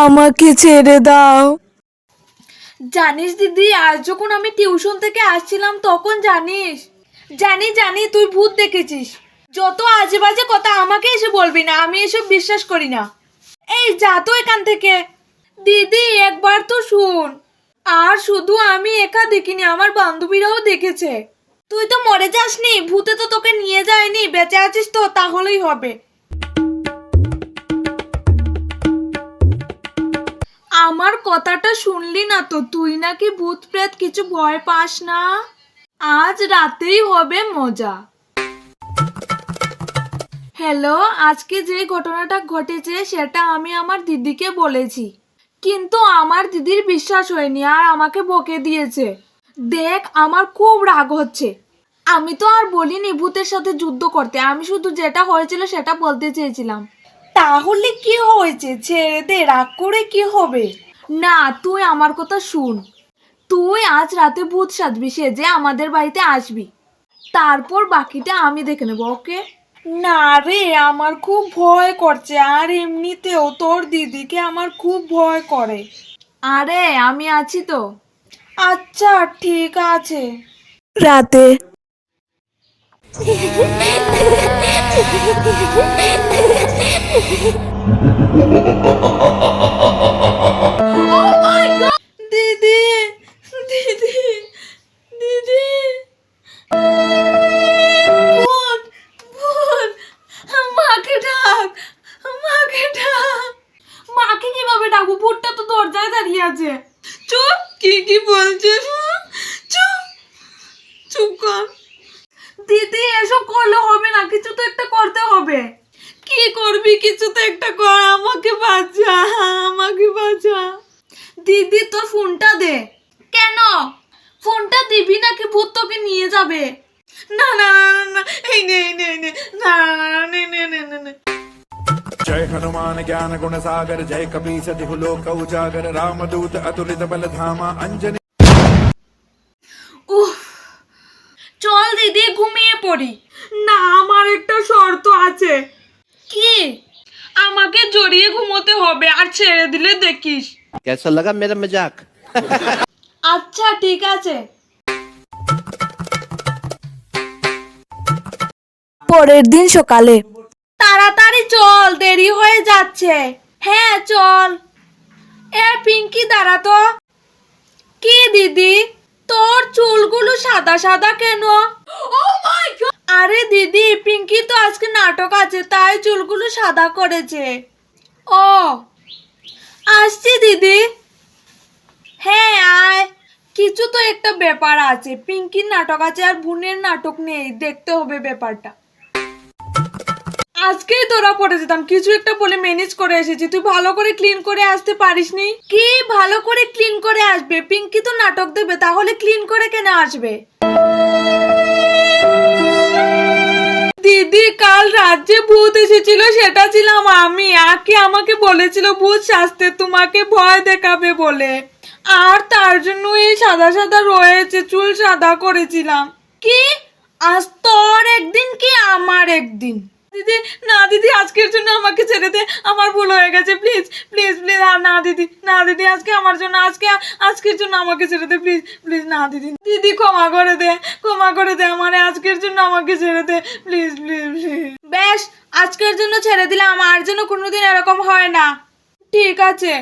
আমাকে ছেড়ে দাও। জানিস দিদি, আজ যখন আমি টিউশন থেকে আসছিলাম তখন জানিস, জানি জানি তুই ভূত দেখেছিস। যত আজে বাজে কথা আমাকে এসে বলবি না, আমি এসব বিশ্বাস করি না। এই যা তো এখান থেকে। দিদি একবার তো শুন। আর শুধু আমি একা দেখিনি, আমার বান্ধবীরাও দেখেছে। তুই তো মরে যাসনি, ভূতে তো তোকে নিয়ে যায়নি, বেঁচে আছিস তো তাহলেই হবে। আমার কথাটা শুনলি না তো? তুই নাকি ভূত প্রেত কিছু ভয় পাস না। আজ রাতেই হবে মজা। হ্যালো, আজকে যে ঘটনাটা ঘটেছে সেটা আমি আমার দিদিকে বলেছি, কিন্তু আমার দিদির বিশ্বাস হয়নি আর আমাকে বকে দিয়েছে। দেখ, আমার খুব রাগ হচ্ছে। আমি তো আর বলিনি ভূতের সাথে যুদ্ধ করতে, আমি শুধু যেটা হয়েছিল সেটা বলতে চেয়েছিলাম। তাহলে কি হয়েছে? ছেড়ে দে, রাগ করে কি হবে? না, তুই আমার কথা শুন। তুই আজ রাতে ভূত সাজবি, সেজে আমাদের বাড়িতে আসবি। তারপর বাকিটা আমি দেখে নেবো, ওকে? না রে, আমার খুব ভয় করছে, আর এমনিতেও তোর দিদিকে আমার খুব ভয় করে। আরে আমি আছি তো। আচ্ছা ঠিক আছে। রাতে দিদি, দিদি, দিদি, ভূত, ভূত, মাকে ডাক, মাকে ডাক। মাকে কিভাবে ডাকবো? ভূতটা তো দরজায় দাঁড়িয়ে আছে। চুপ, কি বলছে? চুপ, চুপ কর। দিদি এসব করলে হবে না, কিছু তো একটা করতে হবে। কি করবি? কিছু তো একটা কর, আমাকে বাঁচা, আমাকে বাঁচা। দিদি তোর ফোনটা দে। কেন? ফোনটা দিবি নাকি ভূত তোকে নিয়ে যাবে? না না না না, এই নে এই নে এই নে, না নে নে নে নে নে। जय हनुमान ज्ञान गुण सागर जय कपीस तिहु लोक उजागर रामदूत अतुलित बल धामा अंजनी। উফ, চল দিদি ঘুমিয়ে পড়ি। না, আমার একটা শর্ত আছে। কি? আমাকে জড়িয়ে ঘুমোতে হবে, আর ছেড়ে দিলে দেখিস। कैसा लगा मेरा मजाक? আচ্ছা ঠিক আছে। পরের দিন সকালে তাড়াতাড়ি চল, দেরি হয়ে যাচ্ছে। হ্যাঁ চল। এ পিঙ্কি দাঁড়া তো। কি দিদি, তোর চুলগুলো সাদা সাদা কেন? আরে দিদি, পিঙ্কি তো আজকে নাটক আছে তাই চুলগুলো সাদা করেছে। ও, আসছি দিদি। হ্যাঁ আয়। কিছু তো একটা ব্যাপার আছে, পিঙ্কির নাটক আছে আর বোনের নাটক নেই, দেখতে হবে ব্যাপারটা। আজকেই তোরা পড়ে যেতাম, কিছু একটা বলে ম্যানেজ করে এসেছি। তুই ভালো করে ক্লিন করে আসতে পারিসনি? কি ভালো করে ক্লিন করে আসবে? পিঙ্কি তো নাটক দেবে, তাহলে ক্লিন করে কেন আসবে? দিদি, কাল রাত যে ভূত এসেছিল সেটা ছিলাম আমি। আকে আমাকে বলেছিল ভূত সাজতে, তোমাকে ভয় দেখাবে বলে। আর তার জন্য এই সাদা সাদা রয়েছে, চুল সাদা করেছিলাম। কি? আজ তোর একদিন কি আমার একদিন? দিদি না, দিদি আজকের জন্য আমাকে ছেড়ে দে, আমার ভুল হয়ে গেছে, প্লিজ প্লিজ প্লিজ। আর না দিদি, না দিদি, আজকে আমার জন্য, আজকের জন্য আমাকে ছেড়ে দে, প্লিজ প্লিজ। না দিদি, দিদি ক্ষমা করে দে, ক্ষমা করে দে আমারে, আজকের জন্য আমাকে ছেড়ে দে, প্লিজ প্লিজ প্লিজ। বেশ, আজকের জন্য ছেড়ে দিলাম, আর যেন কোনোদিন এরকম হয় না। ঠিক আছে।